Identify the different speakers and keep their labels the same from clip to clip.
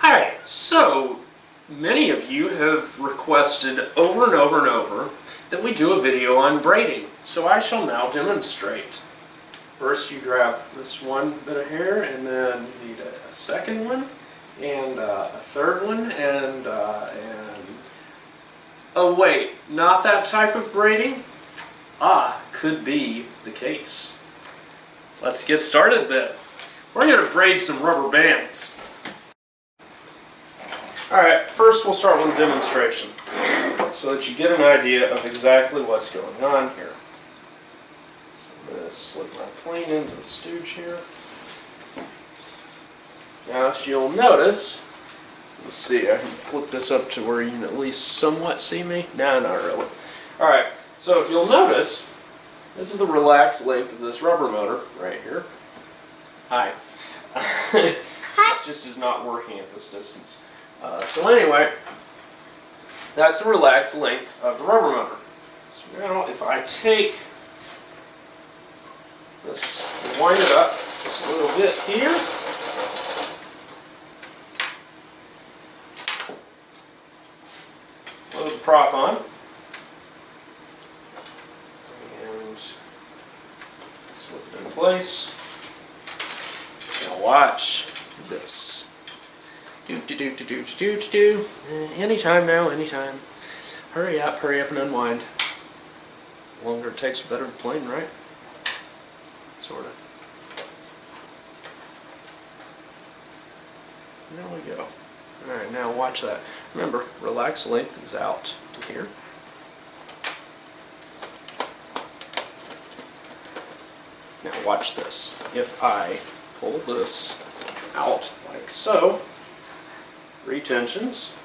Speaker 1: Hi, so many of you have requested over and over and over that we do a video on braiding, so I shall now demonstrate. First you grab this one bit of hair, and then you need a second one, and a third one, and oh wait, not that type of braiding? Could be the case. Let's get started then. We're going to braid some rubber bands. Alright, first we'll start with a demonstration so that you get an idea of exactly what's going on here. So I'm going to slip my plane into the stooge here. Now as you'll notice, let's see, I can flip this up to where you can at least somewhat see me. No, not really. Alright, so if you'll notice, this is the relaxed length of this rubber motor right here. Hi. It just is not working at this distance. So anyway, that's the relaxed length of the rubber motor. So now if I take this, wind it up just a little bit here, load the prop on, and slip it in place. Now watch this. Do. Anytime now, anytime. Hurry up and unwind. The longer it takes, the better the plane, right? Sorta. There we go. Alright, now watch that. Remember, relax length is out to here. Now watch this. If I pull this out like so, retensions,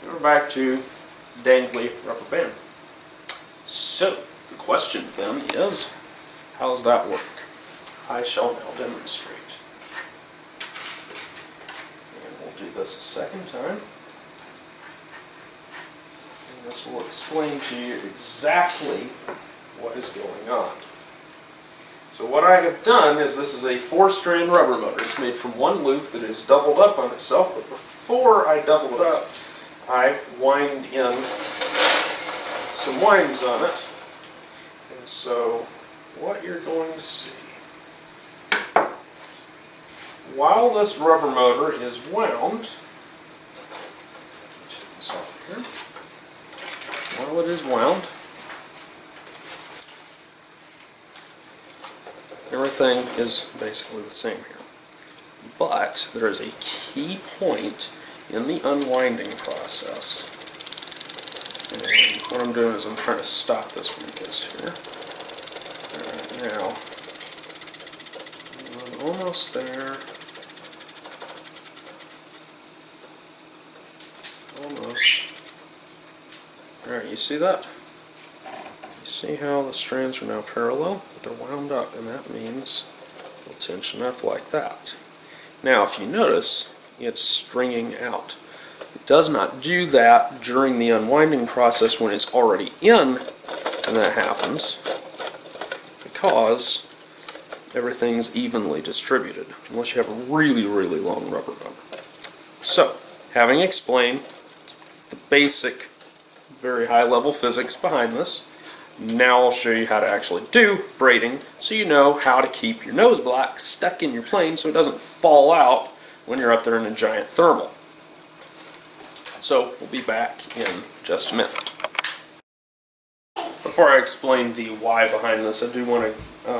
Speaker 1: and we're back to dangly rubber band. So the question then is, how does that work? I shall now demonstrate. And we'll do this a second time. And this will explain to you exactly what is going on. So what I have done is, this is a 4-strand rubber motor. It's made from one loop that is doubled up on itself, but before I double it up, I wind in some winds on it. And so what you're going to see, while this rubber motor is wound, take this off here, while it is wound, everything is basically the same here. But there is a key point in the unwinding process. And what I'm doing is I'm trying to stop this when it gets here. Alright, now, I'm almost there. Almost. Alright, you see that? See how the strands are now parallel, but they're wound up, and that means they'll tension up like that. Now if you notice, it's stringing out. It does not do that during the unwinding process when it's already in, and that happens because everything's evenly distributed, unless you have a really, really long rubber motor. So, having explained the basic, very high-level physics behind this, now I'll show you how to actually do braiding, so you know how to keep your nose block stuck in your plane so it doesn't fall out when you're up there in a giant thermal. So we'll be back in just a minute. Before I explain the why behind this, I do want to,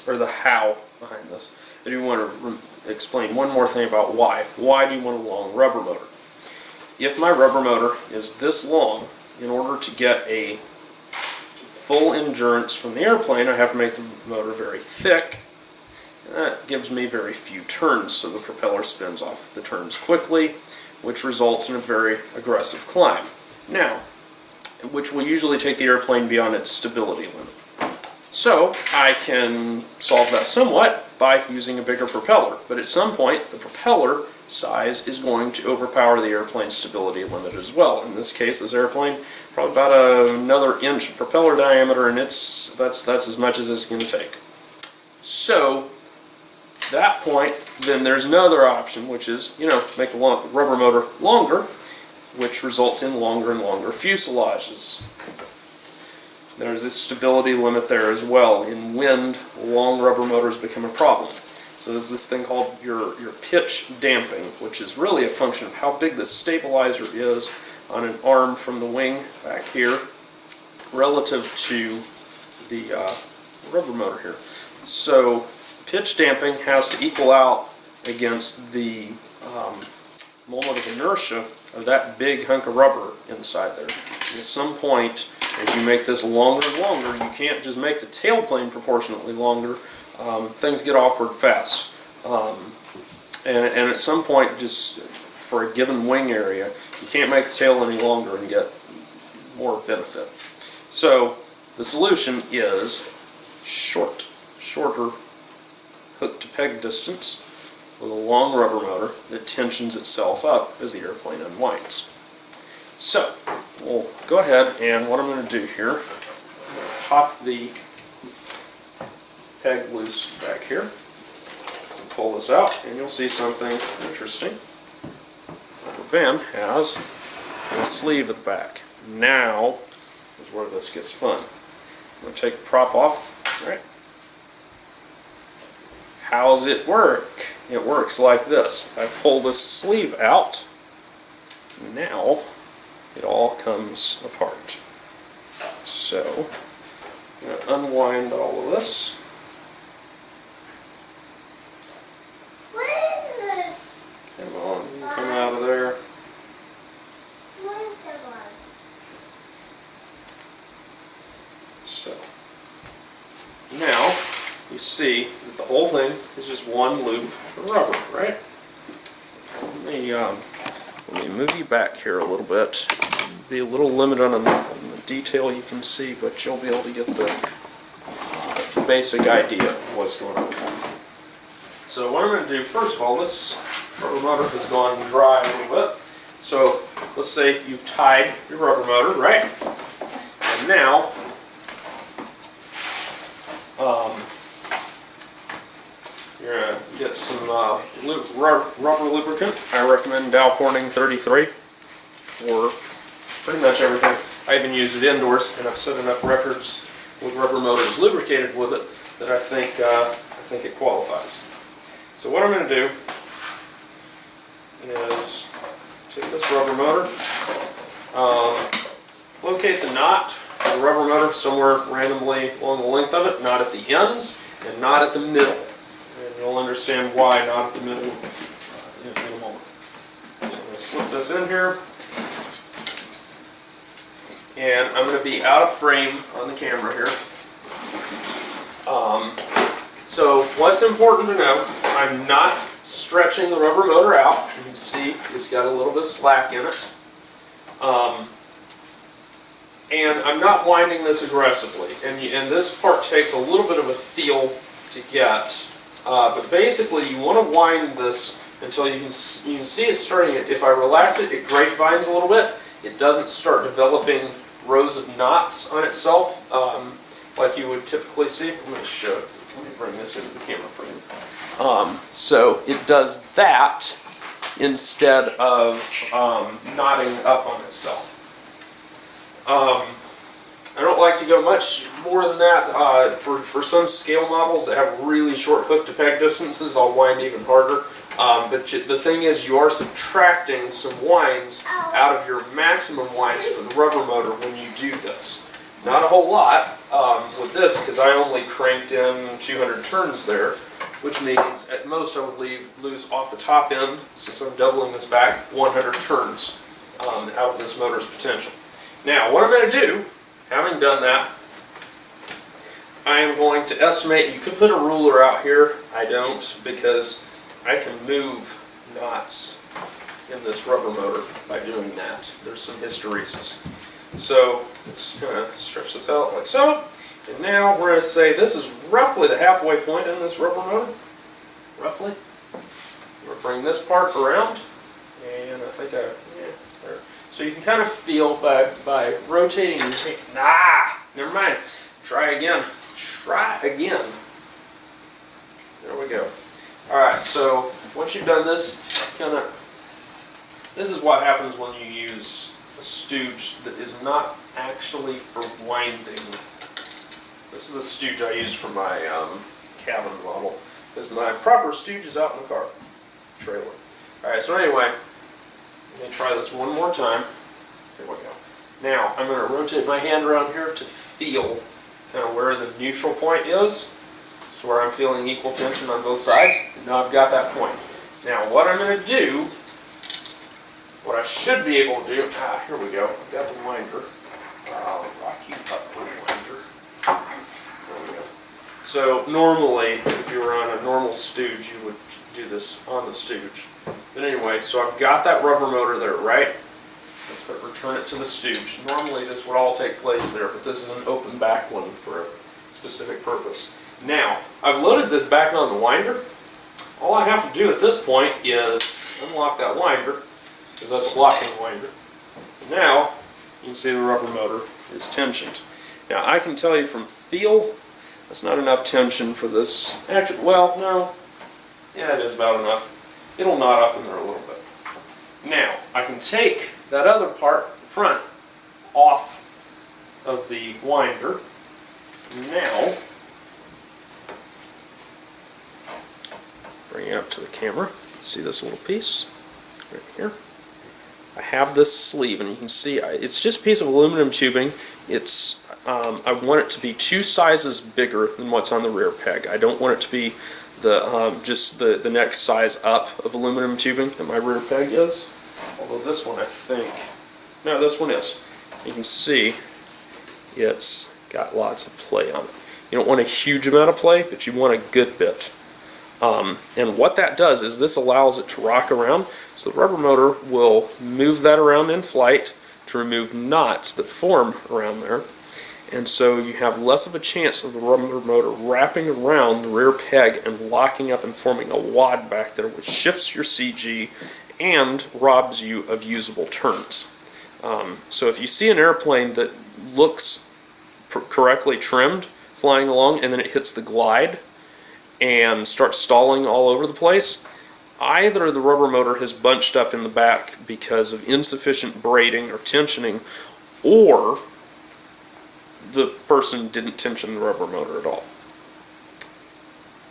Speaker 1: or the how behind this, I do want to explain one more thing about why. Why do you want a long rubber motor? If my rubber motor is this long, in order to get a full endurance from the airplane, I have to make the motor very thick, and that gives me very few turns, so the propeller spins off the turns quickly, which results in a very aggressive climb. Now, which will usually take the airplane beyond its stability limit. So, I can solve that somewhat by using a bigger propeller, but at some point the propeller size is going to overpower the airplane's stability limit as well. In this case, this airplane, probably about another inch of propeller diameter, and that's as much as it's going to take. So, that point, then there's another option, which is, make the rubber motor longer, which results in longer and longer fuselages. There's a stability limit there as well. In wind, long rubber motors become a problem. So there's this thing called your pitch damping, which is really a function of how big the stabilizer is on an arm from the wing back here relative to the rubber motor here. So pitch damping has to equal out against the moment of inertia of that big hunk of rubber inside there. And at some point, as you make this longer and longer, you can't just make the tailplane proportionately longer. Things get awkward fast. And at some point, just for a given wing area, you can't make the tail any longer and get more benefit. So the solution is shorter hook to peg distance with a long rubber motor that tensions itself up as the airplane unwinds. So we'll go ahead, and what I'm going to do here, I'm going to pop the peg loose back here, pull this out, and you'll see something interesting. Rubber band has a sleeve at the back. Now is where this gets fun. I'm going to take the prop off. All right. How's it work? It works like this. I pull this sleeve out. Now it all comes apart. So I'm going to unwind all of this.
Speaker 2: What is this?
Speaker 1: Come on, you can come out of there.
Speaker 2: What is that one?
Speaker 1: So now you see that the whole thing is just one loop of rubber, right? Let me move you back here a little bit. Be a little limited on the detail you can see, but you'll be able to get the basic idea of what's going on. So what I'm going to do, first of all, this rubber motor has gone dry a little bit. So let's say you've tied your rubber motor, right? And now you're going to get some rubber lubricant. I recommend Dow Corning 33 for pretty much everything. I even use it indoors, and I've set enough records with rubber motors lubricated with it that I think it qualifies. So what I'm going to do is take this rubber motor, locate the knot of the rubber motor somewhere randomly along the length of it, not at the ends and not at the middle. And you'll understand why not at the middle in a moment. So I'm going to slip this in here. And I'm going to be out of frame on the camera here. So what's important to know, I'm not stretching the rubber motor out. You can see it's got a little bit of slack in it. And I'm not winding this aggressively. And this part takes a little bit of a feel to get. But basically you want to wind this until you can see it starting. If I relax it, it grapevines a little bit. It doesn't start developing rows of knots on itself like you would typically see. I'm going to show. Let me bring this into the camera frame. So it does that instead of knotting up on itself. I don't like to go much more than that. For some scale models that have really short hook to peg distances, I'll wind even harder. But the thing is, you are subtracting some winds out of your maximum winds for the rubber motor when you do this. Not a whole lot with this, because I only cranked in 200 turns there, which means at most I would lose off the top end, since I'm doubling this back, 100 turns out of this motor's potential. Now, what I'm going to do, having done that, I am going to estimate. You could put a ruler out here. I don't, because I can move knots in this rubber motor by doing that. There's some hysteresis. So let's kind of stretch this out like so. And now we're going to say this is roughly the halfway point in this rubber motor. Roughly. We'll bring this part around. And I think there. So you can kind of feel by rotating your hand. Never mind. Try again. Try again. There we go. Alright, so once you've done this, this is what happens when you use a stooge that is not actually for winding. This is the stooge I use for my cabin model, because my proper stooge is out in the car trailer. Alright, so anyway, let me try this one more time. Here we go. Now, I'm going to rotate my hand around here to feel kind of where the neutral point is. So where I'm feeling equal tension on both sides. And now I've got that point. Now, what I'm going to do, what I should be able to do, here we go. I've got the winder. I'll rock you up with the winder. There we go. So normally, if you were on a normal stooge, you would do this on the stooge. But anyway, so I've got that rubber motor there, right? Let's return it to the stooge. Normally this would all take place there, but this is an open back one for a specific purpose. Now, I've loaded this back on the winder. All I have to do at this point is unlock that winder, because that's a locking winder. Now, you can see the rubber motor is tensioned. Now, I can tell you from feel, that's not enough tension for this. Actually, well, no. Yeah, it is about enough. It'll knot up in there a little bit. Now, I can take that other part, front, off of the winder. Now, bring it up to the camera. See this little piece right here? I have this sleeve, and you can see it's just a piece of aluminum tubing. It's I want it to be 2 sizes bigger than what's on the rear peg. I don't want it to be just the next size up of aluminum tubing that my rear peg is. Although this one, I think, no, this one is. You can see it's got lots of play on it. You don't want a huge amount of play, but you want a good bit. And what that does is this allows it to rock around, so the rubber motor will move that around in flight to remove knots that form around there. And so you have less of a chance of the rubber motor wrapping around the rear peg and locking up and forming a wad back there, which shifts your CG and robs you of usable turns. So if you see an airplane that looks correctly trimmed flying along and then it hits the glide and starts stalling all over the place, either the rubber motor has bunched up in the back because of insufficient braiding or tensioning, or the person didn't tension the rubber motor at all.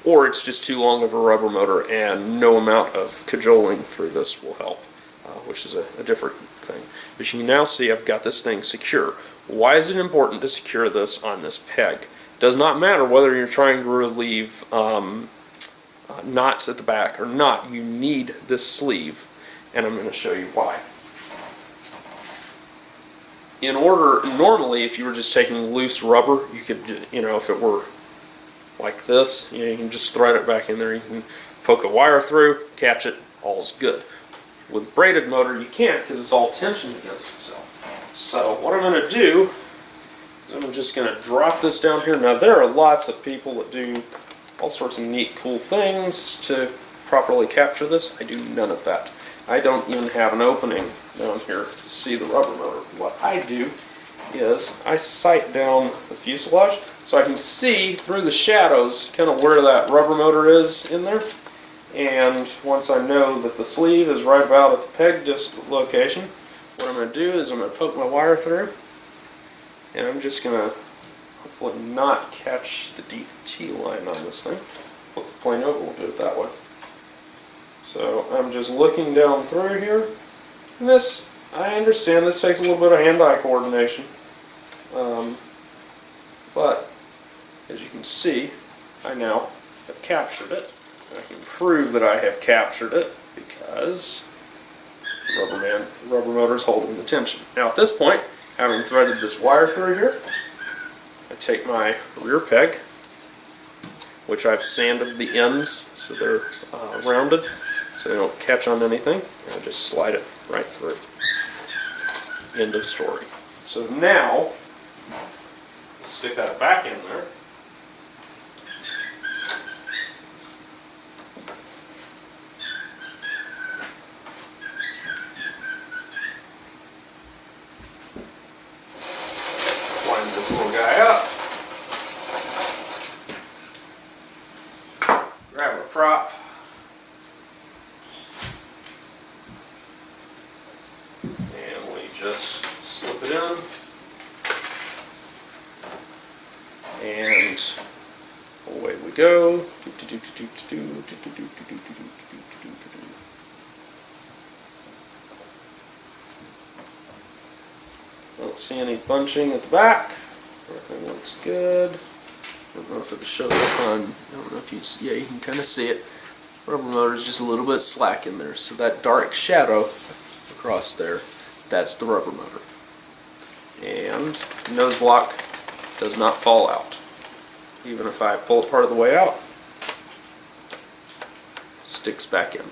Speaker 1: Or it's just too long of a rubber motor and no amount of cajoling through this will help, which is a different thing. But you can now see I've got this thing secure. Why is it important to secure this on this peg? It does not matter whether you're trying to relieve knots at the back or not. You need this sleeve, and I'm going to show you why. Normally, if you were just taking loose rubber, you could, if it were like this, you can just thread it back in there. You can poke a wire through, catch it, all's good. With braided motor, you can't because it's all tension against itself. So what I'm going to do is I'm just going to drop this down here. Now there are lots of people that do all sorts of neat, cool things to properly capture this. I do none of that. I don't even have an opening down here to see the rubber motor. What I do is I sight down the fuselage so I can see through the shadows kind of where that rubber motor is in there. And once I know that the sleeve is right about at the peg location, what I'm going to do is I'm going to poke my wire through, and I'm just going to hopefully not catch the DT line on this thing. Flip the plane over, we'll do it that way. So I'm just looking down through here. And this, I understand this takes a little bit of hand-eye coordination. But as you can see, I now have captured it. I can prove that I have captured it because the rubber motor is holding the tension. Now at this point, having threaded this wire through here, I take my rear peg, which I've sanded the ends so they're rounded, so they don't catch on anything, and I just slide it right through. End of story. So now, stick that back in there. Line this little guy up. Grab a prop. it in, and away we go. Don't see any bunching at the back. Everything looks good. I don't know if it'll show up on, I don't know if you see, yeah, you can kind of see it. Rubber motor is just a little bit slack in there. So that dark shadow across there, that's the rubber motor. And the nose block does not fall out. Even if I pull it part of the way out, sticks back in.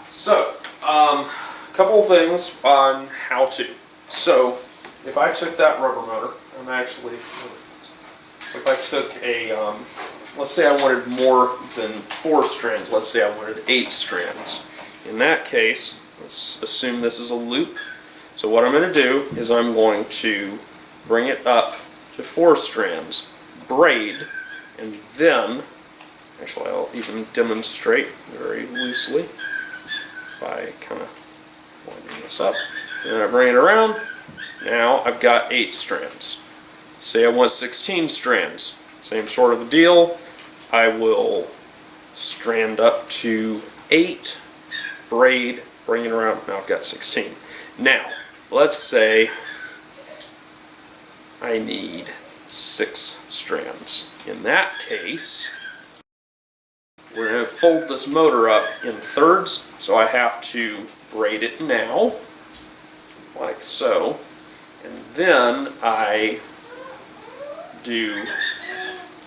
Speaker 1: So, a couple of things on how to. So, if I took that rubber motor, I'm actually, if I took a, let's say I wanted more than 4 strands, let's say I wanted 8 strands. In that case, let's assume this is a loop. So what I'm going to do is I'm going to bring it up to 4 strands, braid, and then, actually I'll even demonstrate very loosely by kind of winding this up. And then I bring it around. Now I've got 8 strands. Say I want 16 strands. Same sort of a deal. I will strand up to 8, braid, bring it around. Now I've got 16. Now, let's say I need 6 strands. In that case, we're going to fold this motor up in thirds, so I have to braid it now, like so. And then I do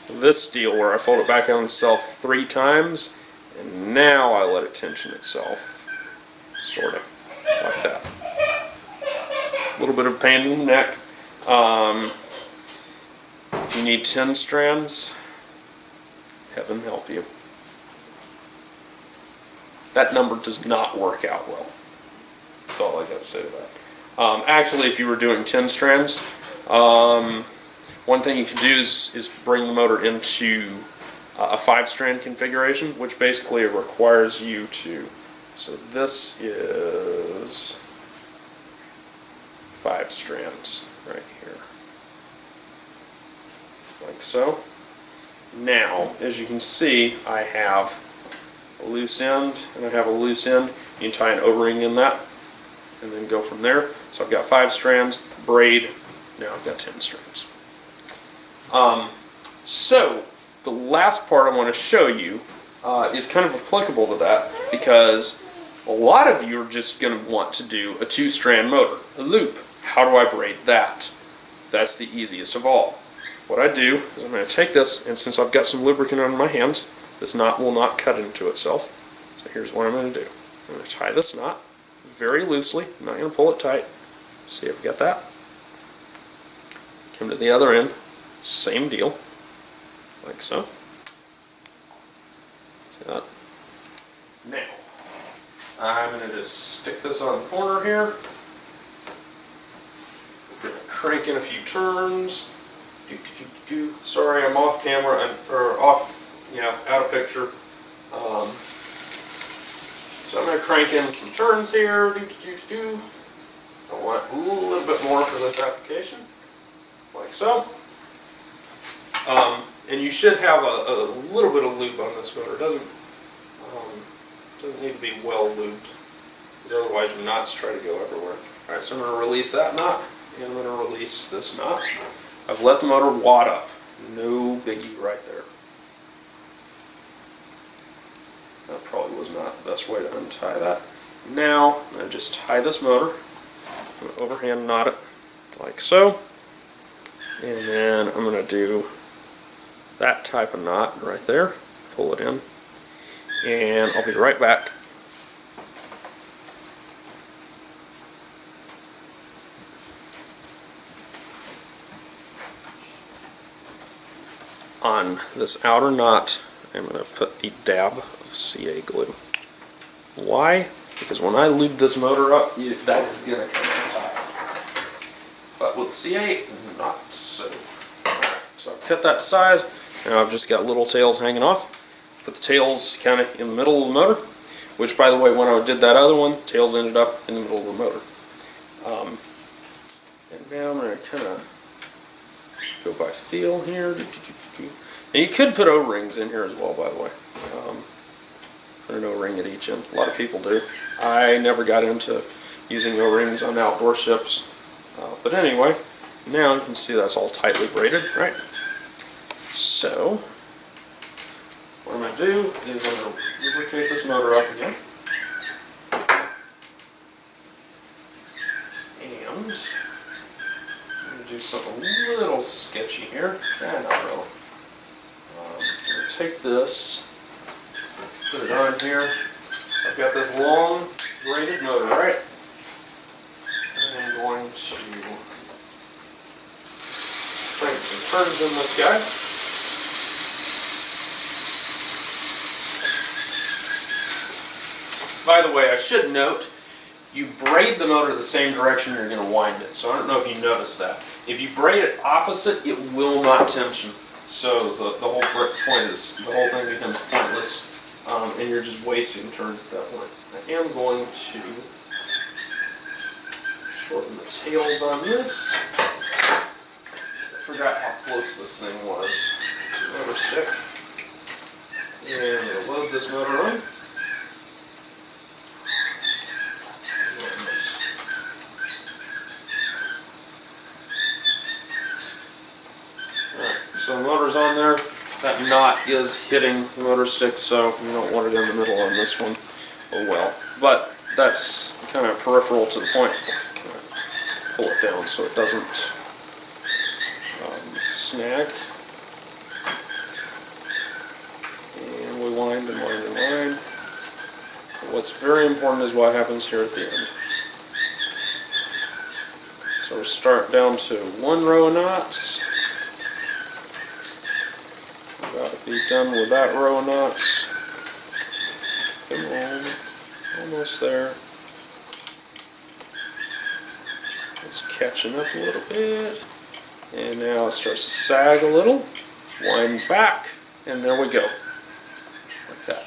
Speaker 1: this deal where I fold it back on itself 3 times, and now I let it tension itself, sort of, like that. A little bit of pain in the neck. If you need 10 strands, heaven help you. That number does not work out well. That's all I got to say to that. Actually, if you were doing 10 strands, one thing you can do is bring the motor into a 5-strand configuration, which basically requires you to, so this is 5 strands right here, like so. Now, as you can see, I have a loose end and I have a loose end. You can tie an O-ring in that and then go from there. So I've got 5 strands, braid, now I've got 10 strands. So the last part I want to show you is kind of applicable to that, because a lot of you are just going to want to do a 2-strand motor, a loop. How do I braid that? That's the easiest of all. What I do is I'm going to take this, and since I've got some lubricant on my hands, this knot will not cut into itself. So here's what I'm going to do. I'm going to tie this knot very loosely. I'm not going to pull it tight. See if I've got that. Come to the other end. Same deal. Like so. See that? Now, I'm going to just stick this on the corner here. We're going to crank in a few turns. Sorry, I'm off camera, or off, out of picture. So I'm going to crank in some turns here. I want a little bit more for this application, like so. And you should have a little bit of lube on this motor. It doesn't need to be well lubed, because otherwise your knots try to go everywhere. Alright, so I'm going to release that knot, and I'm going to release this knot. I've let the motor wad up. No biggie right there. That probably was not the best way to untie that. Now, I'm going to just tie this motor. I'm going to overhand knot it, like so. And then I'm going to do that type of knot right there. Pull it in. And I'll be right back. On this outer knot, I'm going to put a dab of CA glue. Why? Because when I lube this motor up, that is going to come out tight. But with CA, not so. Alright, so I've cut that to size. Now I've just got little tails hanging off. Put the tails kind of in the middle of the motor, which, by the way, when I did that other one, tails ended up in the middle of the motor. And now I'm going to kind of go by feel here. And you could put O-rings in here as well, by the way. Put an O-ring at each end. A lot of people do. I never got into using O-rings on outdoor ships. But anyway, now you can see that's all tightly braided, right? So, what I'm going to do is I'm going to lubricate this motor up again. And I'm going to do something a little sketchy here. Not really. I'm going to take this, put it on here. I've got this long braided motor, right? I'm going to crank some turns in this guy. By the way, I should note, you braid the motor the same direction you're going to wind it. So I don't know if you noticed that. If you braid it opposite, it will not tension. So the whole point is, the whole thing becomes pointless, and you're just wasting turns at that point. I am going to shorten the tails on this. I forgot how close this thing was to the motor stick. And I'm going to load this motor on. So the motor's on there. That knot is hitting the motor stick, so you don't want it in the middle on this one. Oh well. But that's kind of peripheral to the point. Kind of pull it down so it doesn't snag. And we wind and wind and wind. What's very important is what happens here at the end. So we start down to one row of knots. About to be done with that row of knots. Come on, almost there. It's catching up a little bit. And now it starts to sag a little. Wind back, and there we go. Like that.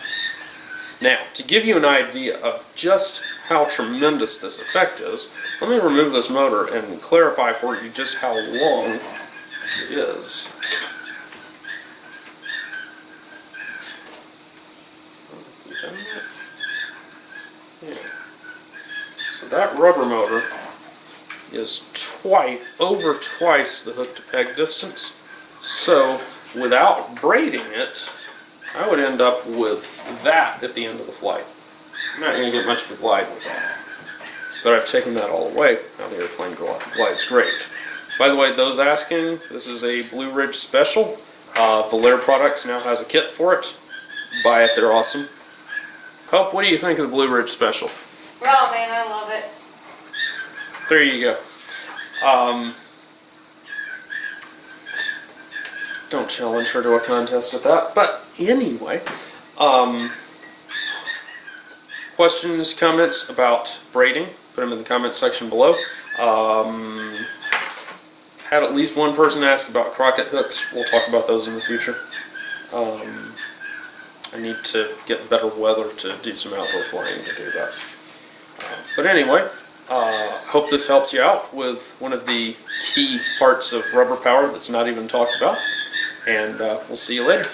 Speaker 1: Now, to give you an idea of just how tremendous this effect is, let me remove this motor and clarify for you just how long it is. Yeah. So that rubber motor is over twice the hook to peg distance. So without braiding it, I would end up with that at the end of the flight. I'm not going to get much of a glide with that. But I've taken that all away. Now the airplane glides great. By the way, those asking, this is a Blue Ridge special. Valair Products now has a kit for it. Buy it, they're awesome. Hope, what do you think of the Blue Ridge special?
Speaker 3: Oh man, I love it.
Speaker 1: There you go. Don't challenge her to a contest at that. But anyway, questions, comments about braiding, put them in the comments section below. Had at least one person ask about crocket hooks. We'll talk about those in the future. I need to get better weather to do some outdoor flying to do that. But anyway, hope this helps you out with one of the key parts of rubber power that's not even talked about. And we'll see you later.